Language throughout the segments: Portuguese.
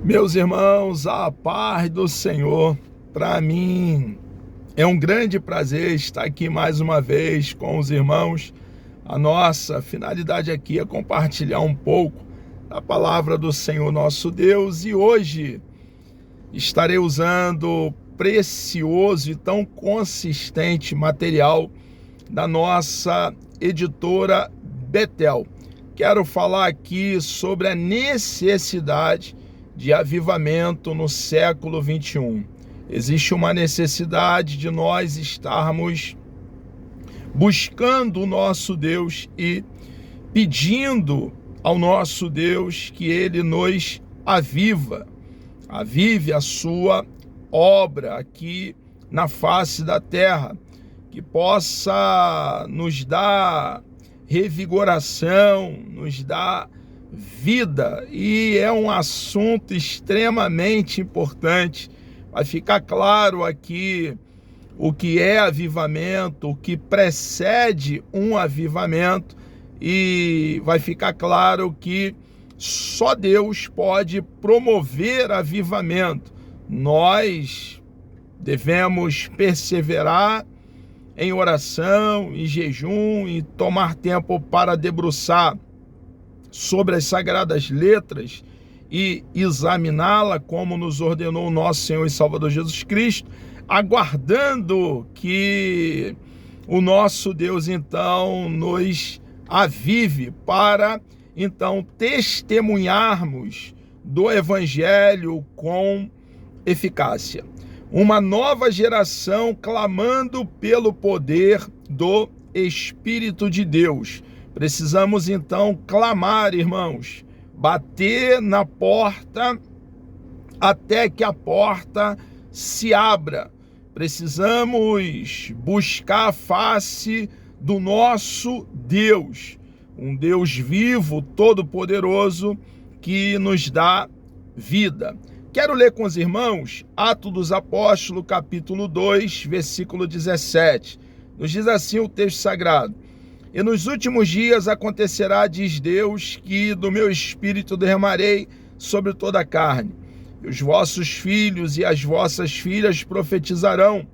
Meus irmãos, a paz do Senhor, para mim é um grande prazer estar aqui mais uma vez com os irmãos. A nossa finalidade aqui é compartilhar um pouco da palavra do Senhor nosso Deus, e hoje estarei usando precioso e tão consistente material da nossa editora Betel. Quero falar aqui sobre a necessidade de avivamento no século 21. Existe uma necessidade de nós estarmos buscando o nosso Deus e pedindo ao nosso Deus que Ele nos avive a sua obra aqui na face da terra, que possa nos dar revigoração, nos dar vida, e é um assunto extremamente importante. Vai ficar claro aqui o que é avivamento, o que precede um avivamento, e vai ficar claro que só Deus pode promover avivamento. Nós devemos perseverar em oração, em jejum, e tomar tempo para debruçar sobre as sagradas letras e examiná-la como nos ordenou o nosso Senhor e Salvador Jesus Cristo, aguardando que o nosso Deus então nos avive para então testemunharmos do Evangelho com eficácia. Uma nova geração clamando pelo poder do Espírito de Deus. Precisamos então clamar, irmãos, bater na porta até que a porta se abra. Precisamos buscar a face do nosso Deus, um Deus vivo, todo-poderoso, que nos dá vida. Quero ler com os irmãos Atos dos Apóstolos, capítulo 2, versículo 17. Nos diz assim o texto sagrado: "E nos últimos dias acontecerá, diz Deus, que do meu espírito derramarei sobre toda a carne. E os vossos filhos e as vossas filhas profetizarão,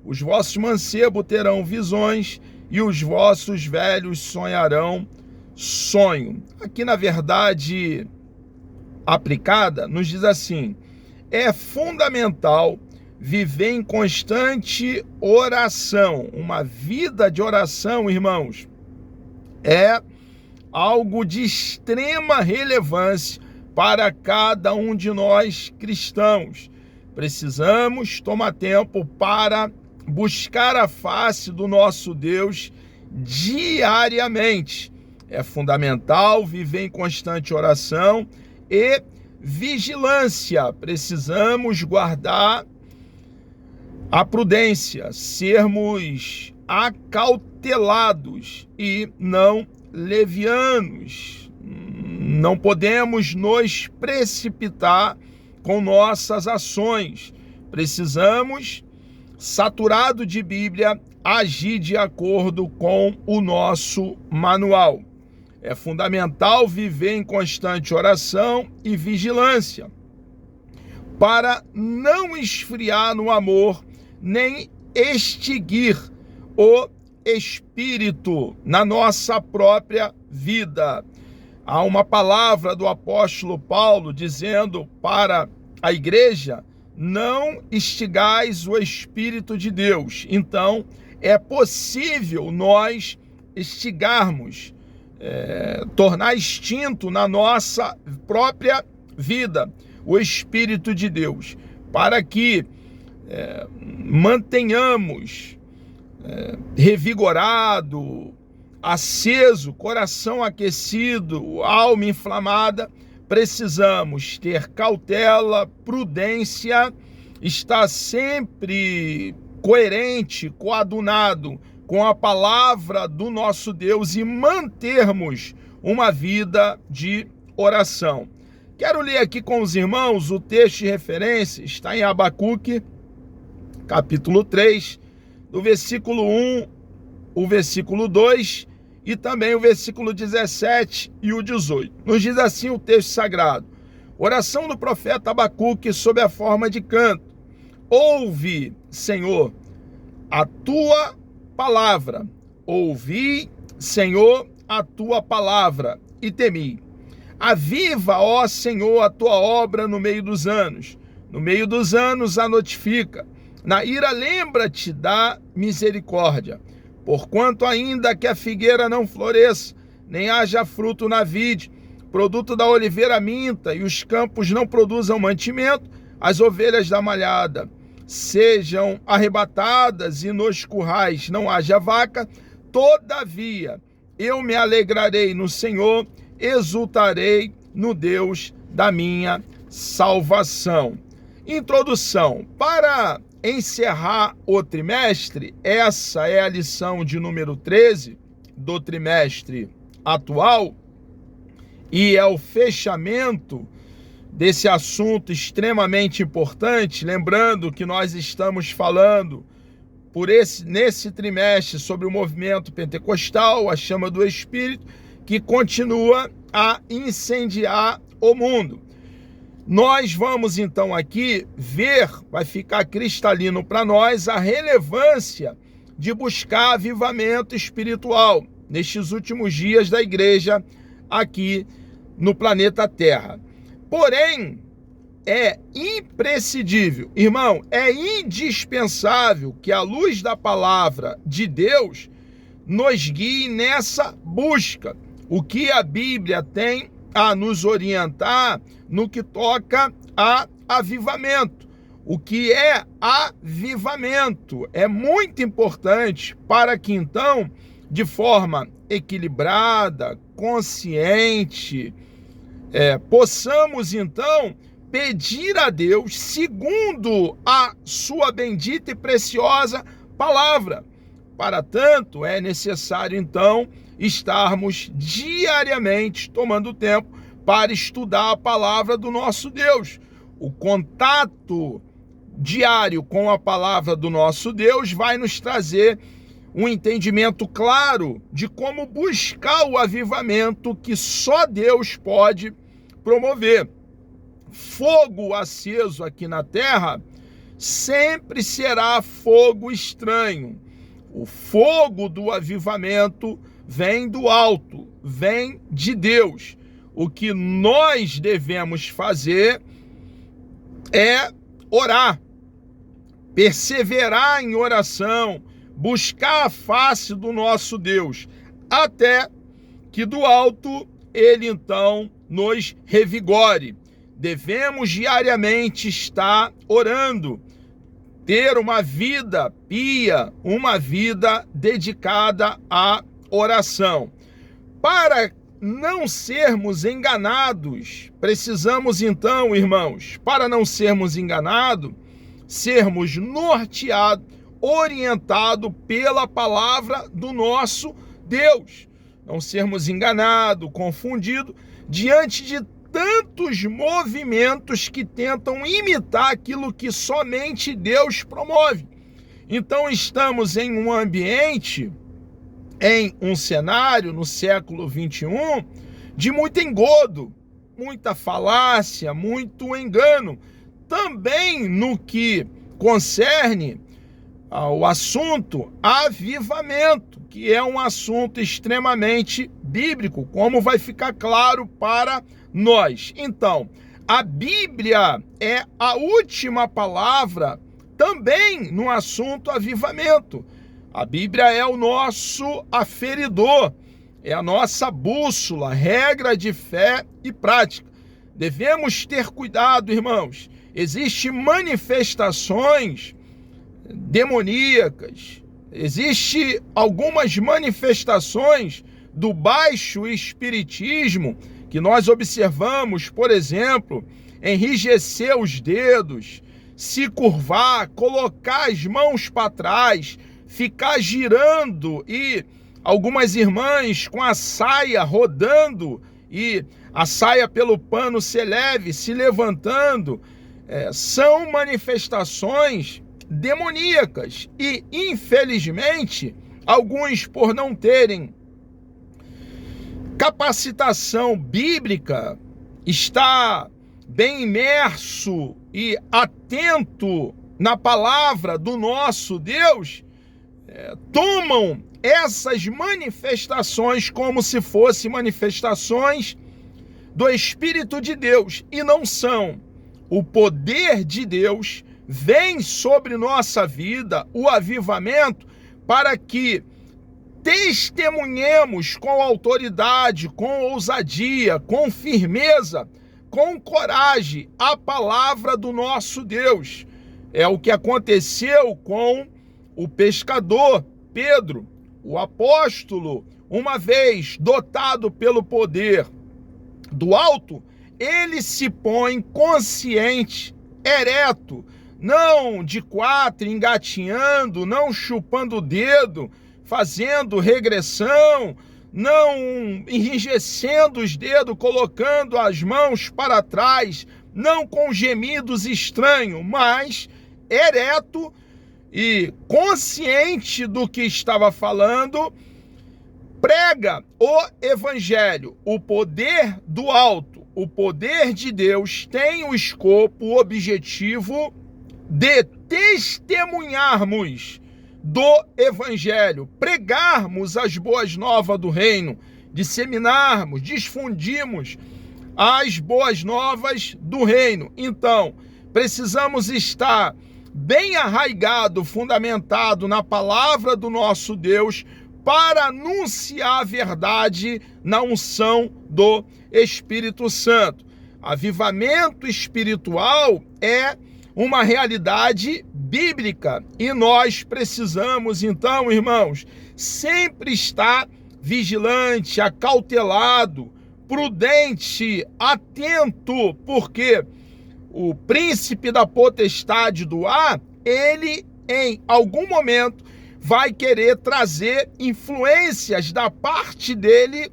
os vossos mancebos terão visões, e os vossos velhos sonharão sonho." Aqui, na verdade aplicada, nos diz assim: é fundamental viver em constante oração. Uma vida de oração, irmãos, é algo de extrema relevância para cada um de nós cristãos. Precisamos tomar tempo para buscar a face do nosso Deus diariamente. É fundamental viver em constante oração e vigilância. Precisamos guardar a prudência, sermos acautelados e não levianos. Não podemos nos precipitar com nossas ações. Precisamos, saturado de Bíblia, agir de acordo com o nosso manual. É fundamental viver em constante oração e vigilância para não esfriar no amor, nem extinguir o Espírito na nossa própria vida. Há uma palavra do apóstolo Paulo dizendo para a igreja: não extingais o Espírito de Deus. Então, é possível nós extinguirmos, tornar extinto na nossa própria vida o Espírito de Deus, para que mantenhamos revigorado, aceso, coração aquecido, alma inflamada. Precisamos ter cautela, prudência, estar sempre coerente, coadunado com a palavra do nosso Deus e mantermos uma vida de oração. Quero ler aqui com os irmãos o texto de referência, está em Abacuque, capítulo 3, do versículo 1, o versículo 2 e também o versículo 17 e o 18. Nos diz assim o texto sagrado: Oração do profeta Abacuque sob a forma de canto. Ouve, Senhor, a tua palavra. Ouvi, Senhor, a tua palavra e temi. Aviva, ó Senhor, a tua obra no meio dos anos. No meio dos anos a notifica. Na ira lembra-te da misericórdia. Porquanto ainda que a figueira não floresça, nem haja fruto na vide, produto da oliveira minta, e os campos não produzam mantimento, as ovelhas da malhada sejam arrebatadas, e nos currais não haja vaca, todavia eu me alegrarei no Senhor, exultarei no Deus da minha salvação. Introdução. Para encerrar o trimestre, essa é a lição de número 13 do trimestre atual, e é o fechamento desse assunto extremamente importante. Lembrando que nós estamos falando nesse trimestre sobre o movimento pentecostal, a chama do Espírito, que continua a incendiar o mundo. Nós vamos então aqui ver, vai ficar cristalino para nós, a relevância de buscar avivamento espiritual nestes últimos dias da igreja aqui no planeta Terra. Porém, é imprescindível, irmão, é indispensável que a luz da palavra de Deus nos guie nessa busca. O que a Bíblia tem a nos orientar no que toca a avivamento. O que é avivamento? É muito importante para que então, de forma equilibrada, consciente, possamos então pedir a Deus segundo a sua bendita e preciosa palavra. Para tanto, é necessário então estarmos diariamente tomando tempo para estudar a palavra do nosso Deus. O contato diário com a palavra do nosso Deus vai nos trazer um entendimento claro de como buscar o avivamento que só Deus pode promover. Fogo aceso aqui na terra sempre será fogo estranho. O fogo do avivamento vem do alto, vem de Deus. O que nós devemos fazer é orar, perseverar em oração, buscar a face do nosso Deus, até que do alto ele então nos revigore. Devemos diariamente estar orando, ter uma vida pia, uma vida dedicada à oração. Para não sermos enganados, precisamos então, irmãos, para não sermos enganados, sermos norteados, orientados pela palavra do nosso Deus. Não sermos enganados, confundidos, diante de tantos movimentos que tentam imitar aquilo que somente Deus promove. Então estamos em um ambiente, em um cenário no século 21 de muito engodo, muita falácia, muito engano. Também no que concerne ao assunto avivamento, que é um assunto extremamente bíblico, como vai ficar claro para nós. Então, a Bíblia é a última palavra também no assunto avivamento. A Bíblia é o nosso aferidor, é a nossa bússola, regra de fé e prática. Devemos ter cuidado, irmãos. Existem manifestações demoníacas, existem algumas manifestações do baixo espiritismo que nós observamos, por exemplo, enrijecer os dedos, se curvar, colocar as mãos para trás, ficar girando, e algumas irmãs com a saia rodando e a saia pelo pano se leve, se levantando, são manifestações demoníacas. E infelizmente alguns, por não terem capacitação bíblica, está bem imerso e atento na palavra do nosso Deus, tomam essas manifestações como se fossem manifestações do Espírito de Deus, e não são. O poder de Deus vem sobre nossa vida, o avivamento, para que testemunhemos com autoridade, com ousadia, com firmeza, com coragem a palavra do nosso Deus. É o que aconteceu com o pescador Pedro, o apóstolo, uma vez dotado pelo poder do alto, ele se põe consciente, ereto, não de quatro, engatinhando, não chupando o dedo, fazendo regressão, não enrijecendo os dedos, colocando as mãos para trás, não com gemidos estranhos, mas ereto e consciente do que estava falando, prega o evangelho. O poder do alto, o poder de Deus tem o escopo, o objetivo de testemunharmos do evangelho, pregarmos as boas novas do reino, disseminarmos, difundirmos as boas novas do reino. Então, precisamos estar bem arraigado, fundamentado na palavra do nosso Deus, para anunciar a verdade na unção do Espírito Santo. Avivamento espiritual é uma realidade bíblica e nós precisamos, então, irmãos, sempre estar vigilante, acautelado, prudente, atento, porque o príncipe da potestade do ar, ele em algum momento vai querer trazer influências da parte dele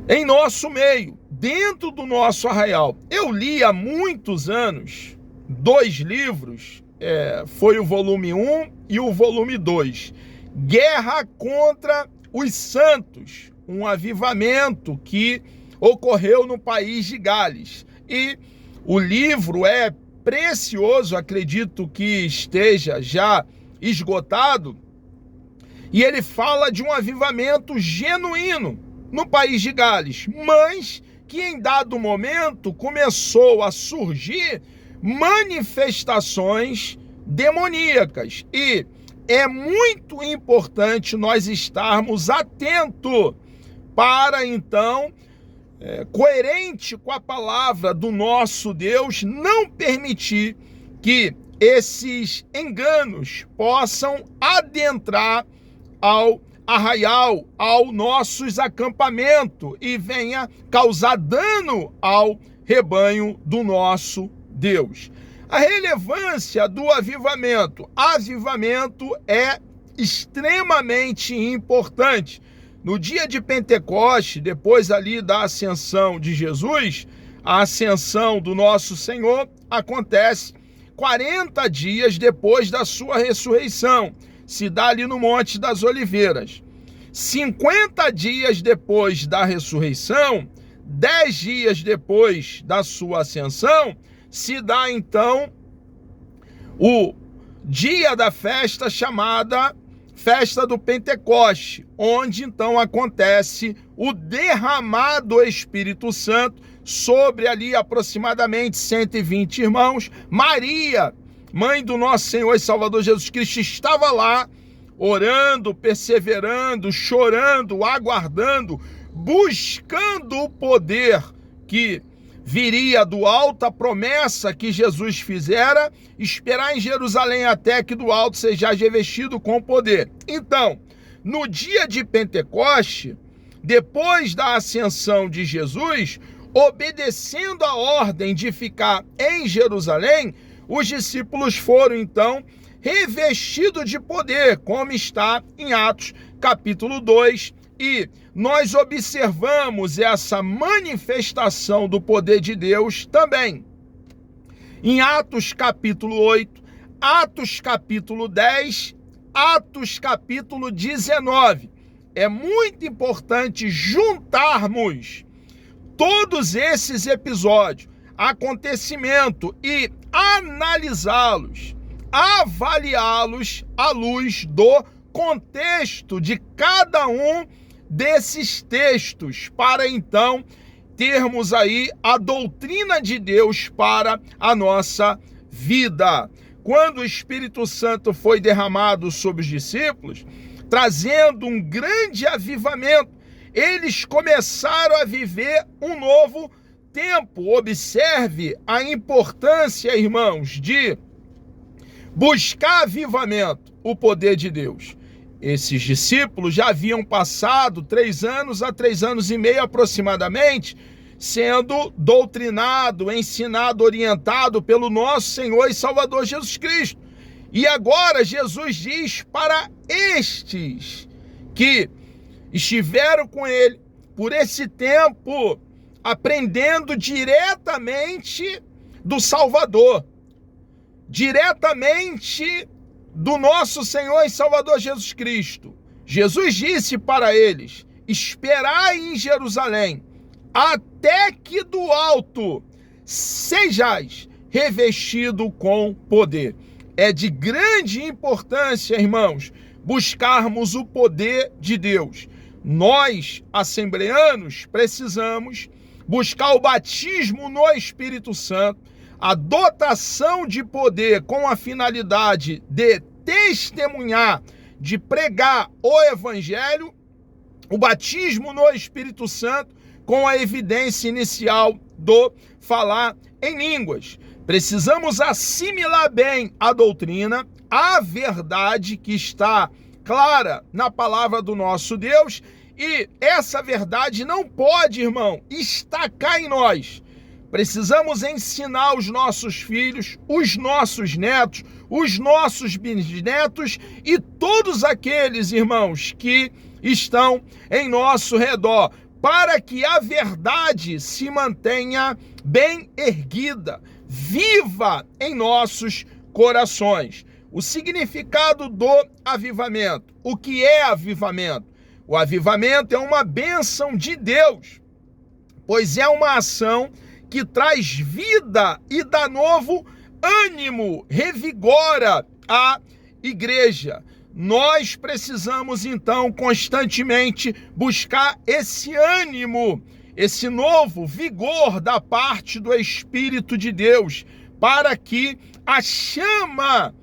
em nosso meio, dentro do nosso arraial. Eu li há muitos anos 2 livros, foi o volume 1 e o volume 2, Guerra contra os Santos, um avivamento que ocorreu no país de Gales. E o livro é precioso, acredito que esteja já esgotado, e ele fala de um avivamento genuíno no país de Gales, mas que em dado momento começou a surgir manifestações demoníacas, e é muito importante nós estarmos atentos para então, coerente com a palavra do nosso Deus, não permitir que esses enganos possam adentrar ao arraial, aos nossos acampamentos e venha causar dano ao rebanho do nosso Deus. A relevância do avivamento. Avivamento é extremamente importante. No dia de Pentecoste, depois ali da ascensão de Jesus, a ascensão do nosso Senhor acontece 40 dias depois da sua ressurreição. Se dá ali no Monte das Oliveiras. 50 dias depois da ressurreição, 10 dias depois da sua ascensão, se dá então o dia da festa chamada Festa do Pentecoste, onde então acontece o derramar do Espírito Santo sobre ali aproximadamente 120 irmãos. Maria, mãe do nosso Senhor e Salvador Jesus Cristo, estava lá orando, perseverando, chorando, aguardando, buscando o poder que viria do alto, a promessa que Jesus fizera, esperar em Jerusalém até que do alto seja revestido com poder. Então, no dia de Pentecoste, depois da ascensão de Jesus, obedecendo a ordem de ficar em Jerusalém, os discípulos foram então revestidos de poder, como está em Atos capítulo 2, e nós observamos essa manifestação do poder de Deus também em Atos capítulo 8, Atos capítulo 10, Atos capítulo 19. É muito importante juntarmos todos esses episódios, acontecimento e analisá-los, avaliá-los à luz do contexto de cada um desses textos, para então termos aí a doutrina de Deus para a nossa vida. Quando o Espírito Santo foi derramado sobre os discípulos, trazendo um grande avivamento, eles começaram a viver um novo tempo. Observe a importância, irmãos, de buscar avivamento, o poder de Deus. Esses discípulos já haviam passado 3 anos a 3 anos e meio aproximadamente, sendo doutrinado, ensinado, orientado pelo nosso Senhor e Salvador Jesus Cristo. E agora Jesus diz para estes que estiveram com ele por esse tempo, aprendendo diretamente do Salvador, diretamente do nosso Senhor e Salvador Jesus Cristo. Jesus disse para eles: esperai em Jerusalém, até que do alto sejais revestido com poder. É de grande importância, irmãos, buscarmos o poder de Deus. Nós, assembleanos, precisamos buscar o batismo no Espírito Santo, a dotação de poder com a finalidade de testemunhar, de pregar o Evangelho, o batismo no Espírito Santo com a evidência inicial do falar em línguas. Precisamos assimilar bem a doutrina, a verdade que está clara na palavra do nosso Deus, e essa verdade não pode, irmão, estacar em nós. Precisamos ensinar os nossos filhos, os nossos netos, os nossos bisnetos e todos aqueles, irmãos, que estão em nosso redor, para que a verdade se mantenha bem erguida, viva em nossos corações. O significado do avivamento. O que é avivamento? O avivamento é uma bênção de Deus, pois é uma ação que traz vida e dá novo ânimo, revigora a igreja. Nós precisamos, então, constantemente buscar esse ânimo, esse novo vigor da parte do Espírito de Deus, para que a chama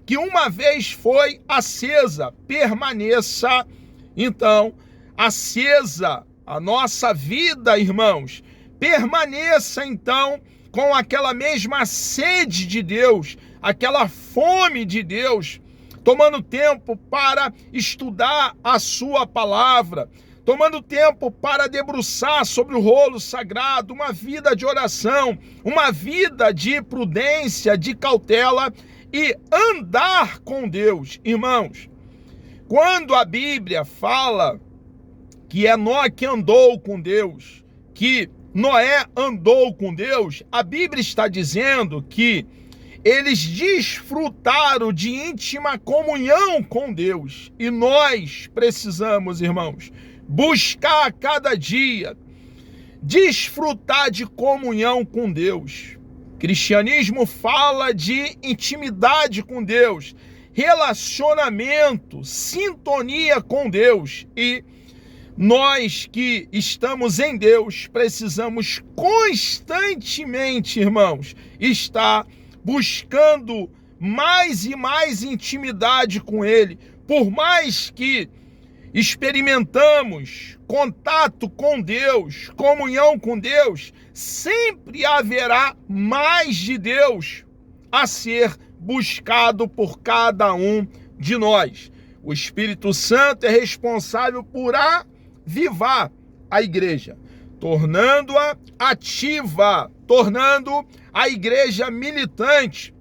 que uma vez foi acesa permaneça, então, acesa. A nossa vida, irmãos, permaneça, então, com aquela mesma sede de Deus, aquela fome de Deus, tomando tempo para estudar a sua palavra, tomando tempo para debruçar sobre o rolo sagrado, uma vida de oração, uma vida de prudência, de cautela e andar com Deus. Irmãos, quando a Bíblia fala que é Noé que andou com Deus, que Noé andou com Deus, a Bíblia está dizendo que eles desfrutaram de íntima comunhão com Deus. E nós precisamos, irmãos, buscar a cada dia desfrutar de comunhão com Deus. O cristianismo fala de intimidade com Deus, relacionamento, sintonia com Deus. E nós que estamos em Deus precisamos constantemente, irmãos, estar buscando mais e mais intimidade com Ele. Por mais que experimentamos contato com Deus, comunhão com Deus, sempre haverá mais de Deus a ser buscado por cada um de nós. O Espírito Santo é responsável por avivar a igreja, tornando-a ativa, tornando a igreja militante,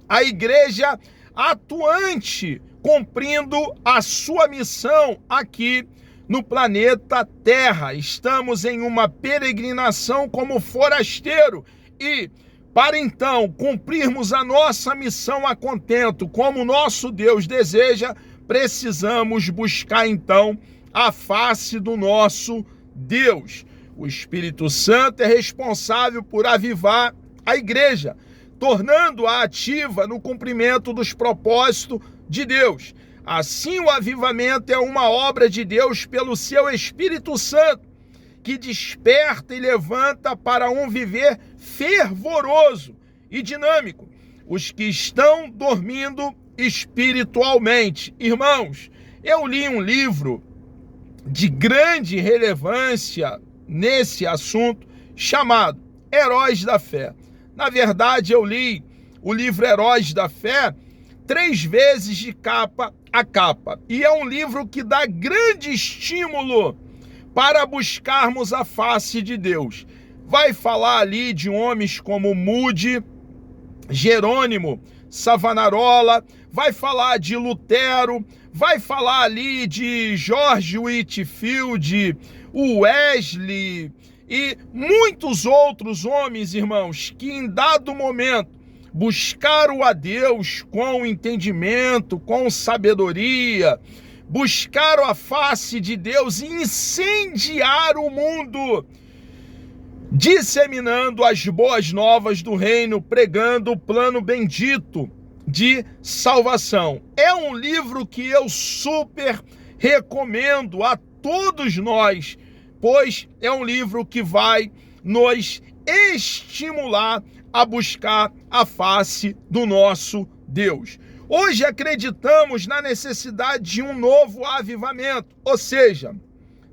a igreja atuante, cumprindo a sua missão aqui no planeta Terra. Estamos em uma peregrinação como forasteiro e, para então cumprirmos a nossa missão a contento, como nosso Deus deseja, precisamos buscar então a face do nosso Deus. O Espírito Santo é responsável por avivar a igreja, tornando-a ativa no cumprimento dos propósitos de Deus. Assim, o avivamento é uma obra de Deus pelo seu Espírito Santo, que desperta e levanta para um viver fervoroso e dinâmico os que estão dormindo espiritualmente. Irmãos, eu li um livro de grande relevância nesse assunto chamado Heróis da Fé. Na verdade, eu li o livro Heróis da Fé 3 vezes de capa a capa. E é um livro que dá grande estímulo para buscarmos a face de Deus. Vai falar ali de homens como Moody, Jerônimo, Savonarola, vai falar de Lutero, vai falar ali de George Whitefield, o Wesley e muitos outros homens, irmãos, que em dado momento buscaram a Deus com entendimento, com sabedoria, buscaram a face de Deus e incendiaram o mundo, disseminando as boas novas do reino, pregando o plano bendito de salvação. É um livro que eu super recomendo a todos nós, pois é um livro que vai nos estimular a buscar a face do nosso Deus. Hoje acreditamos na necessidade de um novo avivamento, ou seja,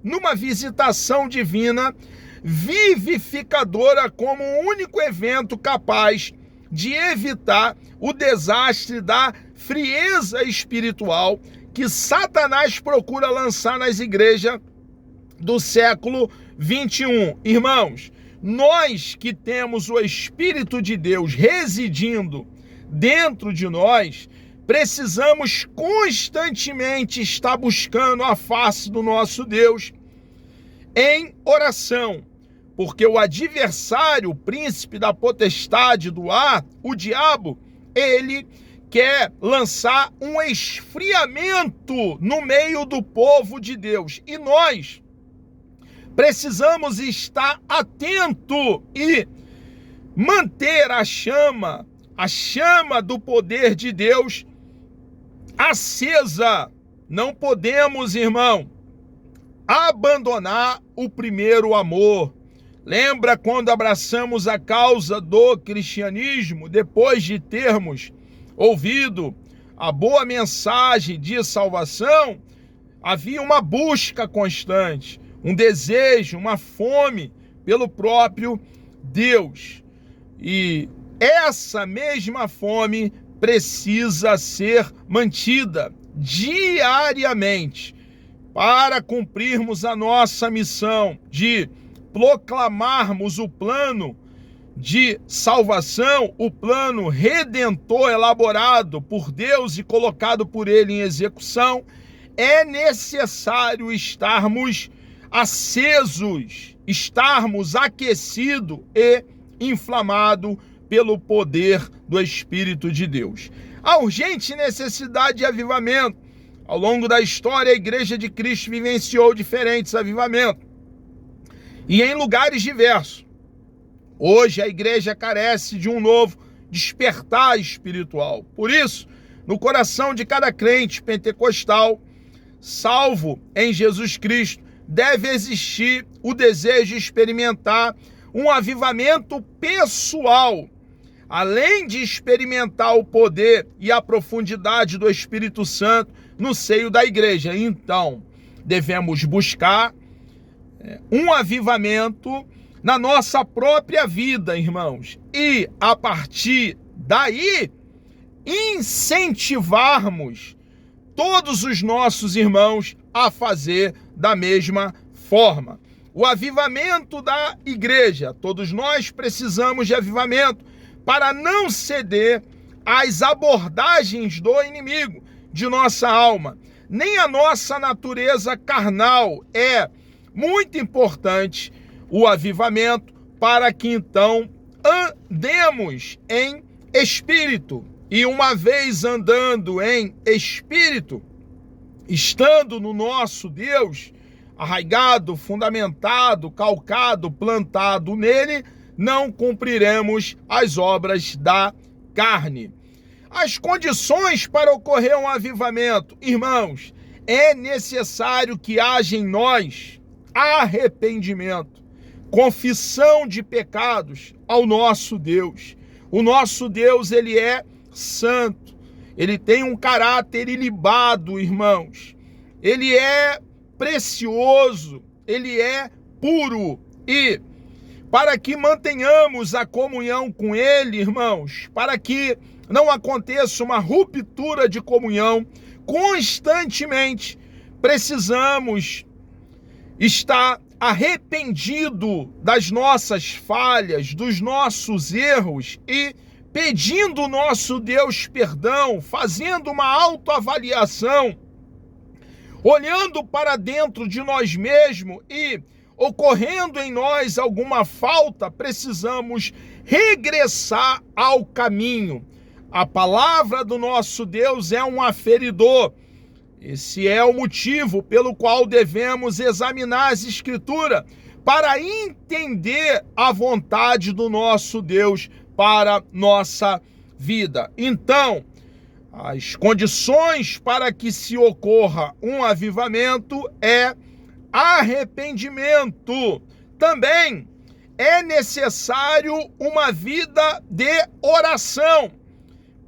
numa visitação divina vivificadora como o único evento capaz de evitar o desastre da frieza espiritual que Satanás procura lançar nas igrejas do século 21. Irmãos, nós que temos o Espírito de Deus residindo dentro de nós, precisamos constantemente estar buscando a face do nosso Deus em oração, porque o adversário, o príncipe da potestade do ar, o diabo, ele quer lançar um esfriamento no meio do povo de Deus. E nós precisamos estar atento e manter a chama do poder de Deus acesa. Não podemos, irmão, abandonar o primeiro amor. Lembra quando abraçamos a causa do cristianismo, depois de termos ouvido a boa mensagem de salvação? Havia uma busca constante, um desejo, uma fome pelo próprio Deus. E essa mesma fome precisa ser mantida diariamente para cumprirmos a nossa missão de proclamarmos o plano de salvação, o plano redentor elaborado por Deus e colocado por Ele em execução. É necessário estarmos acesos, estarmos aquecidos e inflamados pelo poder do Espírito de Deus. A urgente necessidade de avivamento. Ao longo da história, a Igreja de Cristo vivenciou diferentes avivamentos e em lugares diversos. Hoje a igreja carece de um novo despertar espiritual. Por isso, no coração de cada crente pentecostal, salvo em Jesus Cristo, deve existir o desejo de experimentar um avivamento pessoal, além de experimentar o poder e a profundidade do Espírito Santo no seio da igreja. Então, devemos buscar um avivamento na nossa própria vida, irmãos, e a partir daí incentivarmos todos os nossos irmãos a fazer da mesma forma. O avivamento da igreja, todos nós precisamos de avivamento para não ceder às abordagens do inimigo de nossa alma. Nem a nossa natureza carnal. É muito importante o avivamento para que então andemos em espírito. E uma vez andando em espírito, estando no nosso Deus, arraigado, fundamentado, calcado, plantado nele, não cumpriremos as obras da carne. As condições para ocorrer um avivamento, irmãos, é necessário que haja em nós arrependimento, confissão de pecados ao nosso Deus. O nosso Deus, ele é santo, ele tem um caráter ilibado, irmãos. Ele é precioso, ele é puro, e para que mantenhamos a comunhão com ele, irmãos, para que não aconteça uma ruptura de comunhão, constantemente precisamos estar arrependido das nossas falhas, dos nossos erros e pedindo ao nosso Deus perdão, fazendo uma autoavaliação, olhando para dentro de nós mesmos e ocorrendo em nós alguma falta, precisamos regressar ao caminho. A palavra do nosso Deus é um aferidor. Esse é o motivo pelo qual devemos examinar as Escrituras para entender a vontade do nosso Deus para nossa vida. Então, as condições para que se ocorra um avivamento é arrependimento. Também é necessário uma vida de oração.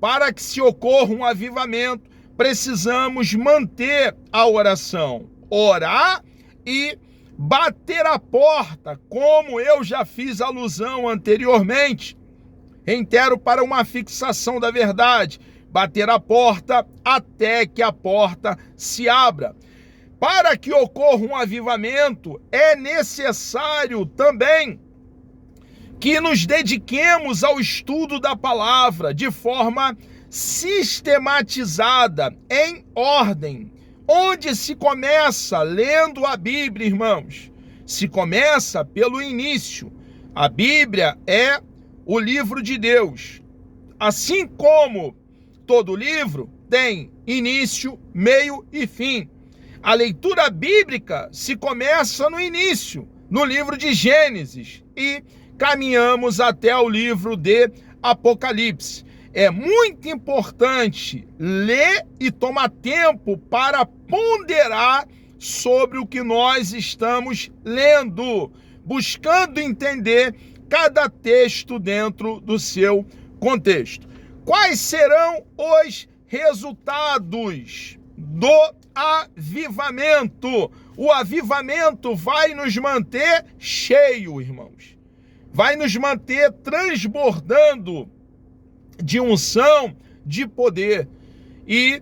Para que se ocorra um avivamento, precisamos manter a oração, orar e bater a porta, como eu já fiz alusão anteriormente. Reitero para uma fixação da verdade, bater a porta até que a porta se abra. Para que ocorra um avivamento, é necessário também que nos dediquemos ao estudo da palavra de forma sistematizada, em ordem. Onde se começa lendo a Bíblia, irmãos? Se começa pelo início. A Bíblia é o livro de Deus. Assim como todo livro tem início, meio e fim. A leitura bíblica se começa no início, no livro de Gênesis, e caminhamos até o livro de Apocalipse. É muito importante ler e tomar tempo para ponderar sobre o que nós estamos lendo, buscando entender cada texto dentro do seu contexto. Quais serão os resultados do avivamento? O avivamento vai nos manter cheio, irmãos. Vai nos manter transbordando de unção, de poder. E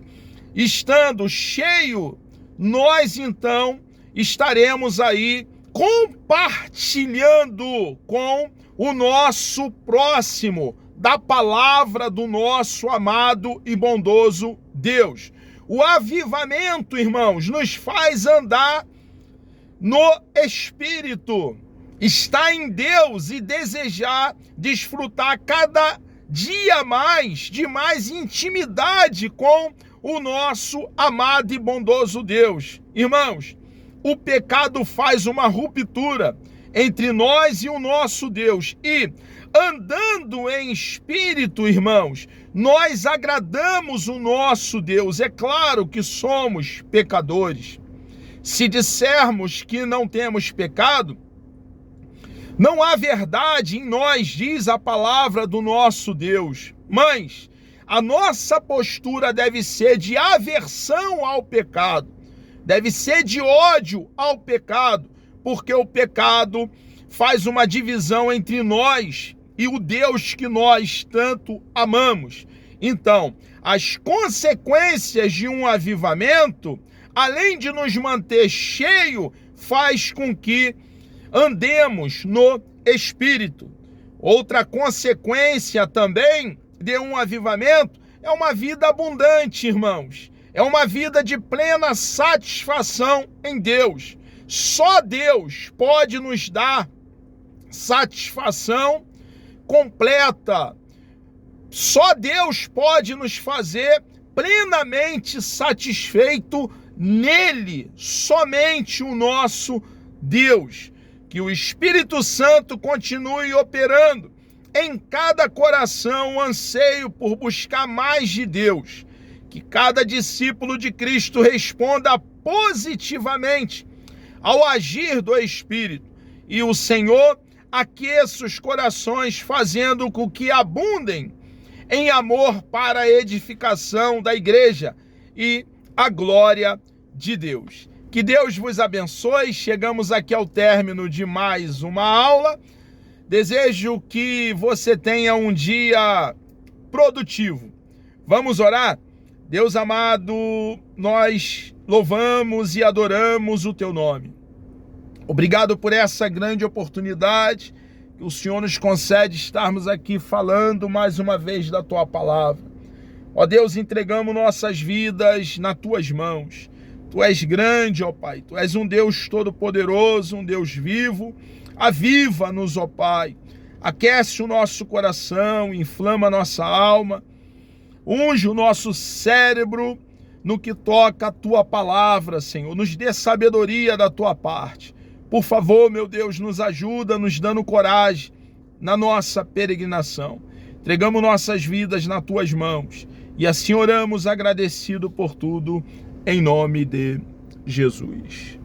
estando cheio, nós então estaremos aí compartilhando com o nosso próximo da palavra do nosso amado e bondoso Deus. O avivamento, irmãos, nos faz andar no Espírito, estar em Deus e desejar desfrutar cada dia mais de mais intimidade com o nosso amado e bondoso Deus. Irmãos, o pecado faz uma ruptura entre nós e o nosso Deus, e andando em espírito, irmãos, nós agradamos o nosso Deus. É claro que somos pecadores. Se dissermos que não temos pecado, não há verdade em nós, diz a palavra do nosso Deus. Mas a nossa postura deve ser de aversão ao pecado, deve ser de ódio ao pecado, porque o pecado faz uma divisão entre nós e o Deus que nós tanto amamos. Então, as consequências de um avivamento, além de nos manter cheio, faz com que andemos no Espírito. Outra consequência também de um avivamento é uma vida abundante, irmãos. É uma vida de plena satisfação em Deus. Só Deus pode nos dar satisfação completa. Só Deus pode nos fazer plenamente satisfeito nele, somente o nosso Deus. Que o Espírito Santo continue operando em cada coração o anseio por buscar mais de Deus. Que cada discípulo de Cristo responda positivamente ao agir do Espírito. E o Senhor aqueça os corações, fazendo com que abundem em amor para a edificação da igreja e a glória de Deus. Que Deus vos abençoe. Chegamos aqui ao término de mais uma aula. Desejo que você tenha um dia produtivo. Vamos orar? Deus amado, nós louvamos e adoramos o teu nome. Obrigado por essa grande oportunidade que o Senhor nos concede estarmos aqui falando mais uma vez da tua palavra. Ó Deus, entregamos nossas vidas nas tuas mãos. Tu és grande, ó Pai, Tu és um Deus todo-poderoso, um Deus vivo. Aviva-nos, ó Pai, aquece o nosso coração, inflama a nossa alma, unge o nosso cérebro no que toca a Tua palavra, Senhor. Nos dê sabedoria da Tua parte. Por favor, meu Deus, nos ajuda, nos dando coragem na nossa peregrinação. Entregamos nossas vidas nas Tuas mãos e assim oramos agradecido por tudo, em nome de Jesus.